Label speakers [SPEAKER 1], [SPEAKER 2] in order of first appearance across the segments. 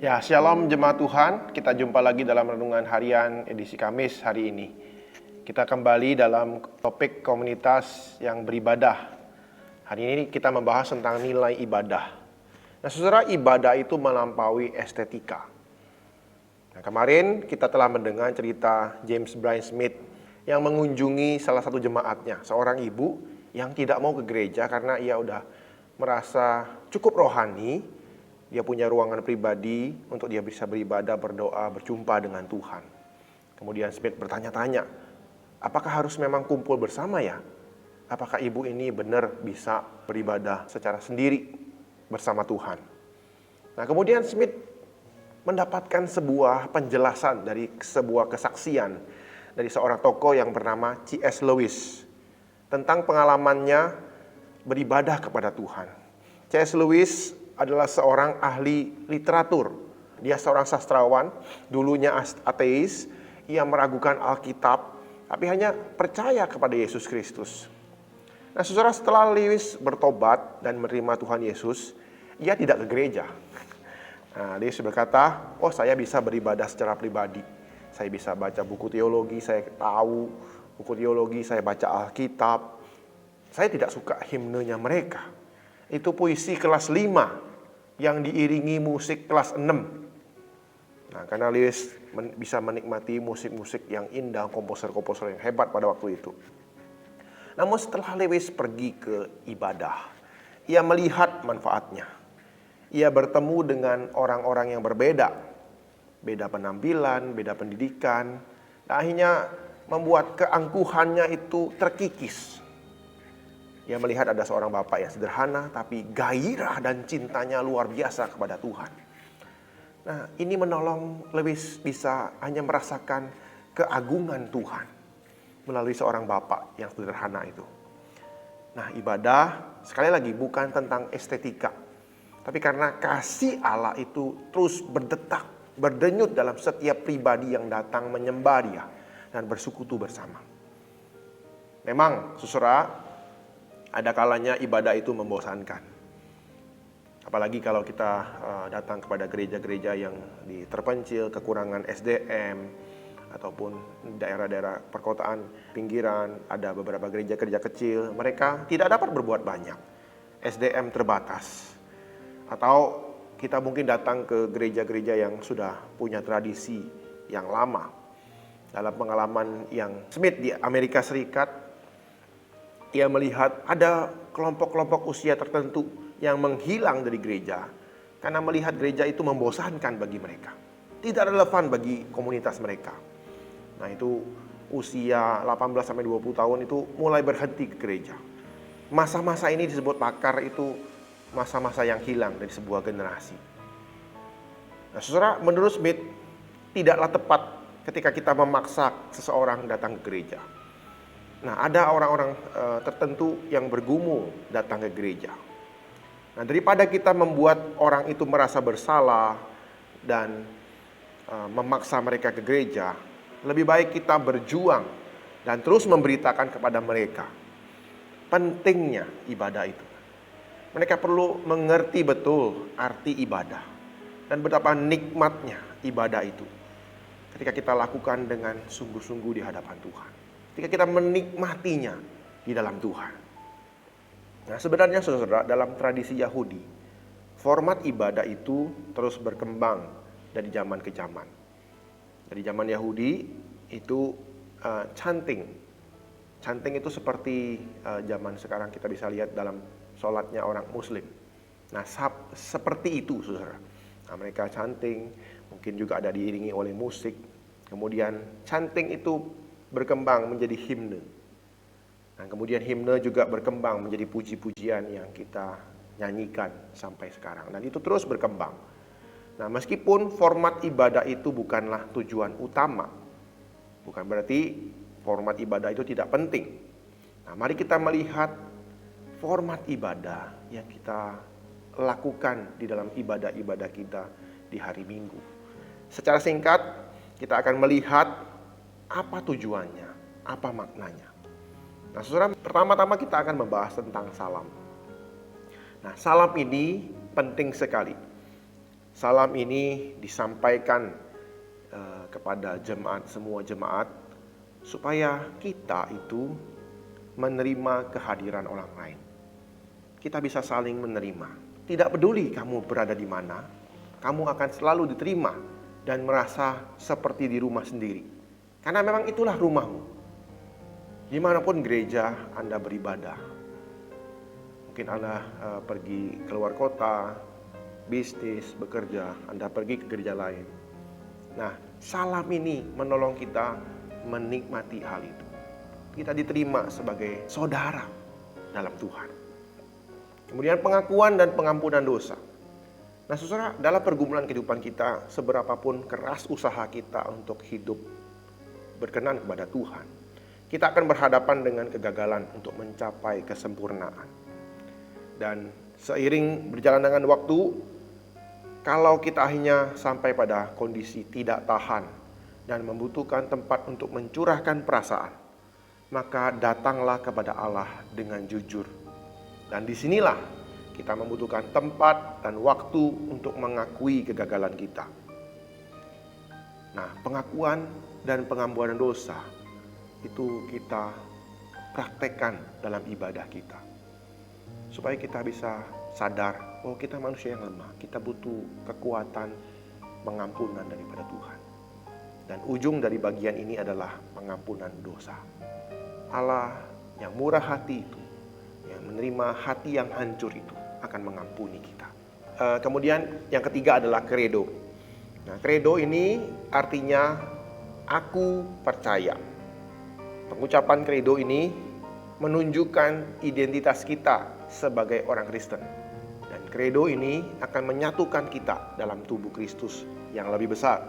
[SPEAKER 1] Ya, Shalom jemaat Tuhan. Kita jumpa lagi dalam renungan harian edisi Kamis hari ini. Kita kembali dalam topik komunitas yang beribadah. Hari ini kita membahas tentang nilai ibadah. Nah, saudara, ibadah itu melampaui estetika. Nah, kemarin kita telah mendengar cerita James Bryan Smith yang mengunjungi salah satu jemaatnya, seorang ibu yang tidak mau ke gereja karena ia udah merasa cukup rohani. Dia punya ruangan pribadi untuk dia bisa beribadah, berdoa, berjumpa dengan Tuhan. Kemudian Smith bertanya-tanya, apakah harus memang kumpul bersama ya? Apakah ibu ini benar bisa beribadah secara sendiri bersama Tuhan? Nah, kemudian Smith mendapatkan sebuah penjelasan dari sebuah kesaksian dari seorang tokoh yang bernama C.S. Lewis tentang pengalamannya beribadah kepada Tuhan. C.S. Lewis adalah seorang ahli literatur. Dia seorang sastrawan, dulunya ateis. Ia meragukan Alkitab, tapi hanya percaya kepada Yesus Kristus. Nah, saudara, setelah Lewis bertobat dan menerima Tuhan Yesus, ia tidak ke gereja. Nah, Lewis berkata, saya bisa beribadah secara pribadi. Saya bisa baca buku teologi, saya tahu buku teologi, saya baca Alkitab. Saya tidak suka himnenya mereka. Itu puisi kelas 5 yang diiringi musik kelas 6. Nah, karena Lewis bisa menikmati musik-musik yang indah, komposer-komposer yang hebat pada waktu itu. Namun setelah Lewis pergi ke ibadah, ia melihat manfaatnya. Ia bertemu dengan orang-orang yang berbeda. Beda penampilan, beda pendidikan. Dan akhirnya membuat keangkuhannya itu terkikis. Ia melihat ada seorang bapak yang sederhana, tapi gairah dan cintanya luar biasa kepada Tuhan. Nah, ini menolong Lewis bisa hanya merasakan keagungan Tuhan melalui seorang bapak yang sederhana itu. Nah, ibadah sekali lagi bukan tentang estetika, tapi karena kasih Allah itu terus berdetak, berdenyut dalam setiap pribadi yang datang menyembah Dia dan bersekutu bersama. Memang, saudara, ada kalanya ibadah itu membosankan. Apalagi kalau kita datang kepada gereja-gereja yang terpencil, kekurangan SDM, ataupun daerah-daerah perkotaan, pinggiran, ada beberapa gereja-gereja kecil, mereka tidak dapat berbuat banyak. SDM terbatas. Atau kita mungkin datang ke gereja-gereja yang sudah punya tradisi yang lama. Dalam pengalaman yang Smith di Amerika Serikat, ia melihat ada kelompok-kelompok usia tertentu yang menghilang dari gereja karena melihat gereja itu membosankan bagi mereka, tidak relevan bagi komunitas mereka. Nah, itu usia 18-20 tahun itu mulai berhenti ke gereja. Masa-masa ini disebut pakar itu masa-masa yang hilang dari sebuah generasi. Nah, saudara, menurut Smith tidaklah tepat ketika kita memaksa seseorang datang ke gereja. Nah, ada orang-orang tertentu yang bergumul datang ke gereja. Nah, daripada kita membuat orang itu merasa bersalah dan memaksa mereka ke gereja, lebih baik kita berjuang dan terus memberitakan kepada mereka pentingnya ibadah itu. Mereka perlu mengerti betul arti ibadah dan betapa nikmatnya ibadah itu ketika kita lakukan dengan sungguh-sungguh di hadapan Tuhan. Ketika kita menikmatinya di dalam Tuhan. Nah, sebenarnya saudara, dalam tradisi Yahudi, format ibadah itu terus berkembang dari zaman ke zaman. Dari zaman Yahudi itu chanting. Chanting itu seperti zaman sekarang kita bisa lihat dalam sholatnya orang Muslim. Nah, seperti itu saudara. Nah, mereka chanting, mungkin juga ada diiringi oleh musik. Kemudian chanting itu berkembang menjadi himne. Nah, kemudian himne juga berkembang menjadi puji-pujian yang kita nyanyikan sampai sekarang. Dan itu terus berkembang. Nah, meskipun format ibadah itu bukanlah tujuan utama, bukan berarti format ibadah itu tidak penting. Nah, mari kita melihat format ibadah yang kita lakukan di dalam ibadah-ibadah kita di hari Minggu. Secara singkat, kita akan melihat apa tujuannya, apa maknanya. Nah, saudara, pertama-tama kita akan membahas tentang salam. Nah, salam ini penting sekali. Salam ini disampaikan kepada semua jemaat supaya kita itu menerima kehadiran orang lain. Kita bisa saling menerima. Tidak peduli kamu berada di mana, kamu akan selalu diterima dan merasa seperti di rumah sendiri. Karena memang itulah rumahmu. Dimanapun gereja Anda beribadah. Mungkin Anda pergi keluar kota, bisnis, bekerja, Anda pergi ke gereja lain. Nah, salam ini menolong kita menikmati hal itu. Kita diterima sebagai saudara dalam Tuhan. Kemudian pengakuan dan pengampunan dosa. Nah, saudara, dalam pergumulan kehidupan kita, seberapapun keras usaha kita untuk hidup berkenan kepada Tuhan, kita akan berhadapan dengan kegagalan untuk mencapai kesempurnaan. Dan seiring berjalan dengan waktu, kalau kita akhirnya sampai pada kondisi tidak tahan dan membutuhkan tempat untuk mencurahkan perasaan, maka datanglah kepada Allah dengan jujur. Dan disinilah kita membutuhkan tempat dan waktu untuk mengakui kegagalan kita. Nah, pengakuan dan pengampunan dosa itu kita praktekkan dalam ibadah kita. Supaya kita bisa sadar bahwa kita manusia yang lemah. Kita butuh kekuatan pengampunan daripada Tuhan. Dan ujung dari bagian ini adalah pengampunan dosa. Allah yang murah hati itu, yang menerima hati yang hancur itu, akan mengampuni kita. Kemudian yang ketiga adalah credo. Nah, credo ini artinya aku percaya. Pengucapan credo ini menunjukkan identitas kita sebagai orang Kristen. Dan credo ini akan menyatukan kita dalam tubuh Kristus yang lebih besar.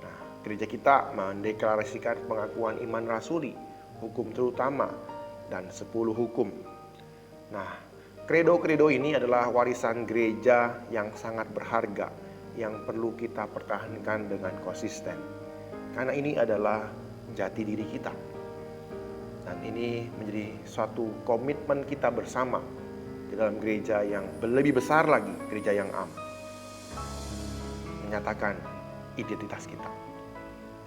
[SPEAKER 1] Nah, gereja kita mendeklarasikan pengakuan iman rasuli, hukum terutama, dan 10 hukum. Nah, kredo-kredo ini adalah warisan gereja yang sangat berharga, yang perlu kita pertahankan dengan konsisten. Karena ini adalah jati diri kita. Dan ini menjadi suatu komitmen kita bersama di dalam gereja yang lebih besar lagi, gereja yang am. Menyatakan identitas kita.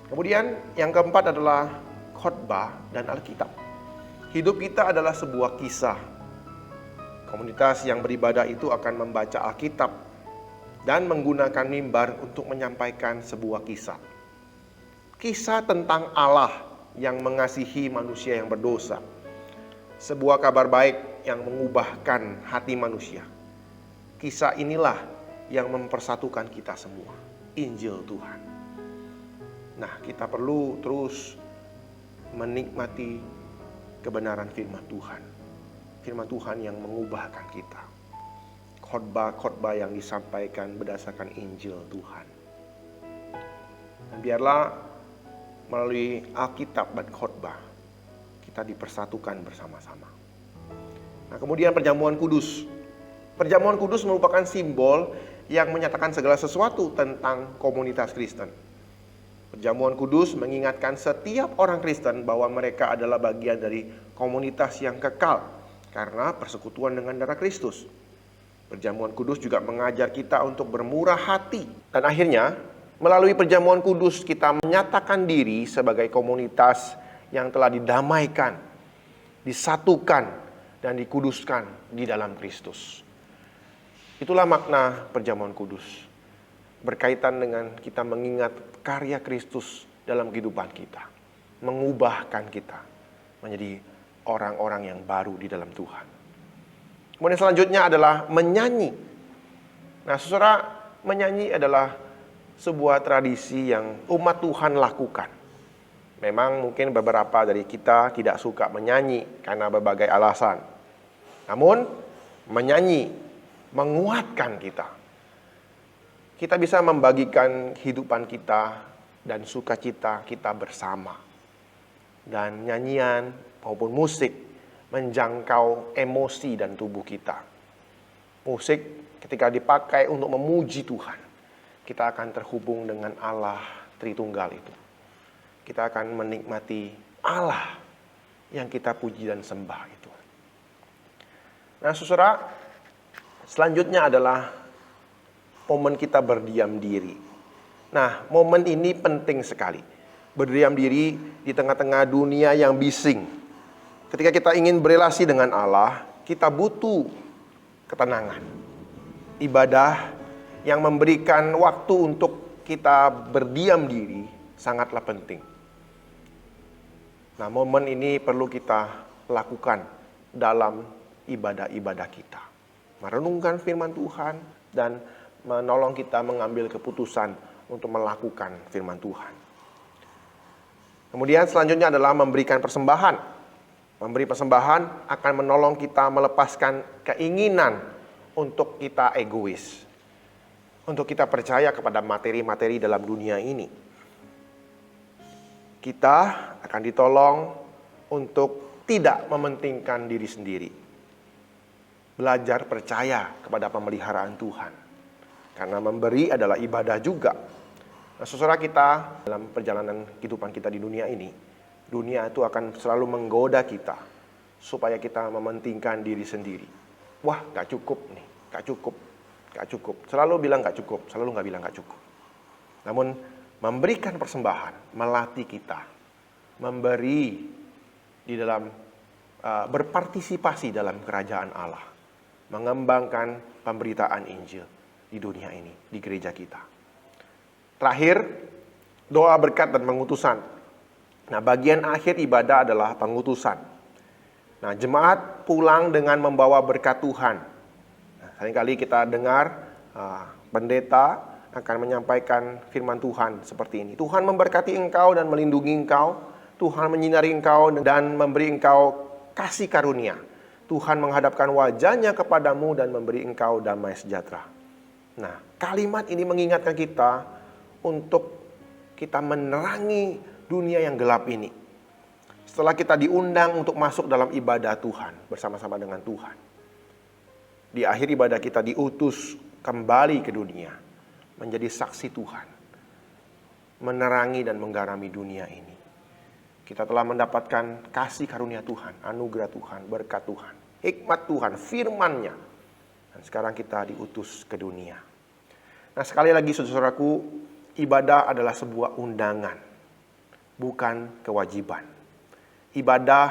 [SPEAKER 1] Kemudian yang keempat adalah khotbah dan Alkitab. Hidup kita adalah sebuah kisah. Komunitas yang beribadah itu akan membaca Alkitab dan menggunakan mimbar untuk menyampaikan sebuah kisah. Kisah tentang Allah yang mengasihi manusia yang berdosa. Sebuah kabar baik yang mengubahkan hati manusia. Kisah inilah yang mempersatukan kita semua. Injil Tuhan. Nah, kita perlu terus menikmati kebenaran firman Tuhan. Firman Tuhan yang mengubahkan kita. Khotbah-khotbah yang disampaikan berdasarkan Injil Tuhan. Dan biarlah melalui Alkitab dan khotbah kita dipersatukan bersama-sama. Nah, kemudian perjamuan kudus. Perjamuan kudus merupakan simbol yang menyatakan segala sesuatu tentang komunitas Kristen. Perjamuan kudus mengingatkan setiap orang Kristen bahwa mereka adalah bagian dari komunitas yang kekal karena persekutuan dengan darah Kristus. Perjamuan kudus juga mengajar kita untuk bermurah hati. Dan akhirnya, melalui perjamuan kudus kita menyatakan diri sebagai komunitas yang telah didamaikan, disatukan, dan dikuduskan di dalam Kristus. Itulah makna perjamuan kudus. Berkaitan dengan kita mengingat karya Kristus dalam kehidupan kita. Mengubahkan kita menjadi orang-orang yang baru di dalam Tuhan. Kemudian selanjutnya adalah menyanyi. Nah, saudara, menyanyi adalah sebuah tradisi yang umat Tuhan lakukan. Memang mungkin beberapa dari kita tidak suka menyanyi karena berbagai alasan. Namun, menyanyi menguatkan kita. Kita bisa membagikan kehidupan kita dan sukacita kita bersama. Dan nyanyian maupun musik menjangkau emosi dan tubuh kita. Musik ketika dipakai untuk memuji Tuhan, kita akan terhubung dengan Allah Tritunggal itu. Kita akan menikmati Allah yang kita puji dan sembah itu. Nah, saudara, selanjutnya adalah momen kita berdiam diri. Nah, momen ini penting sekali. Berdiam diri di tengah-tengah dunia yang bising. Ketika kita ingin berelasi dengan Allah, kita butuh ketenangan. Ibadah yang memberikan waktu untuk kita berdiam diri sangatlah penting. Nah, momen ini perlu kita lakukan dalam ibadah-ibadah kita. Merenungkan firman Tuhan dan menolong kita mengambil keputusan untuk melakukan firman Tuhan. Kemudian selanjutnya adalah memberikan persembahan. Memberi persembahan akan menolong kita melepaskan keinginan untuk kita egois. Untuk kita percaya kepada materi-materi dalam dunia ini. Kita akan ditolong untuk tidak mementingkan diri sendiri. Belajar percaya kepada pemeliharaan Tuhan. Karena memberi adalah ibadah juga. Nah, saudara, kita dalam perjalanan kehidupan kita di dunia ini, dunia itu akan selalu menggoda kita supaya kita mementingkan diri sendiri. Wah, gak cukup nih, gak cukup. Selalu bilang gak cukup, selalu gak bilang gak cukup. Namun memberikan persembahan, melatih kita, memberi di dalam berpartisipasi dalam kerajaan Allah, mengembangkan pemberitaan Injil di dunia ini, di gereja kita. Terakhir, doa berkat dan pengutusan. Nah, bagian akhir ibadah adalah pengutusan. Nah, jemaat pulang dengan membawa berkat Tuhan. Nah, seringkali kita dengar pendeta akan menyampaikan firman Tuhan seperti ini. Tuhan memberkati engkau dan melindungi engkau. Tuhan menyinari engkau dan memberi engkau kasih karunia. Tuhan menghadapkan wajahnya kepadamu dan memberi engkau damai sejahtera. Nah, kalimat ini mengingatkan kita untuk kita menerangi dunia yang gelap ini. Setelah kita diundang untuk masuk dalam ibadah Tuhan bersama-sama dengan Tuhan. Di akhir ibadah kita diutus kembali ke dunia. Menjadi saksi Tuhan, menerangi dan menggarami dunia ini. Kita telah mendapatkan kasih karunia Tuhan, anugerah Tuhan, berkat Tuhan, hikmat Tuhan, firman-Nya. Dan sekarang kita diutus ke dunia. Nah, sekali lagi saudaraku, ibadah adalah sebuah undangan, bukan kewajiban. Ibadah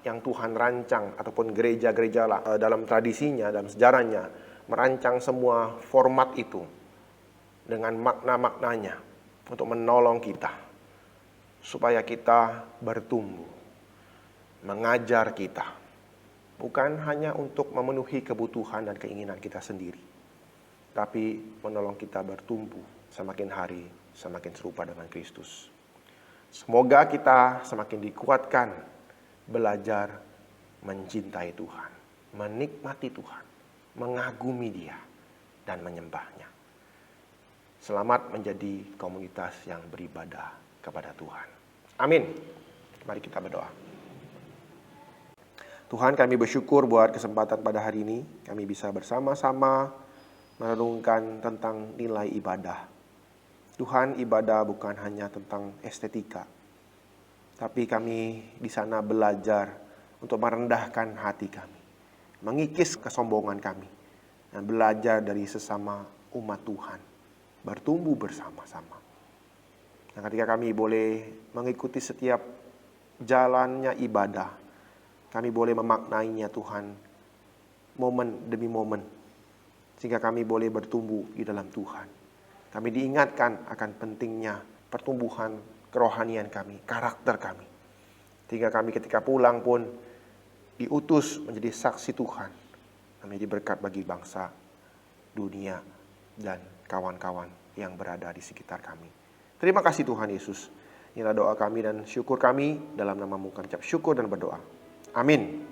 [SPEAKER 1] yang Tuhan rancang ataupun gereja-gereja dalam tradisinya, dalam sejarahnya, merancang semua format itu dengan makna-maknanya untuk menolong kita supaya kita bertumbuh, mengajar kita, bukan hanya untuk memenuhi kebutuhan dan keinginan kita sendiri, tapi menolong kita bertumbuh semakin hari semakin serupa dengan Kristus. Semoga kita semakin dikuatkan belajar mencintai Tuhan, menikmati Tuhan, mengagumi Dia dan menyembahnya. Selamat menjadi komunitas yang beribadah kepada Tuhan. Amin. Mari kita berdoa. Tuhan, kami bersyukur buat kesempatan pada hari ini. Kami bisa bersama-sama merenungkan tentang nilai ibadah. Tuhan, ibadah bukan hanya tentang estetika. Tapi kami di sana belajar untuk merendahkan hati kami. Mengikis kesombongan kami. Dan belajar dari sesama umat Tuhan. Bertumbuh bersama-sama. Dan ketika kami boleh mengikuti setiap jalannya ibadah, kami boleh memaknainya Tuhan, momen demi momen, sehingga kami boleh bertumbuh di dalam Tuhan. Kami diingatkan akan pentingnya pertumbuhan kerohanian kami, karakter kami, sehingga kami ketika pulang pun diutus menjadi saksi Tuhan, menjadi berkat bagi bangsa, dunia, dan kawan-kawan yang berada di sekitar kami. Terima kasih Tuhan Yesus. Inilah doa kami dan syukur kami. Dalam nama-Mu kami ucap syukur dan berdoa. Amin.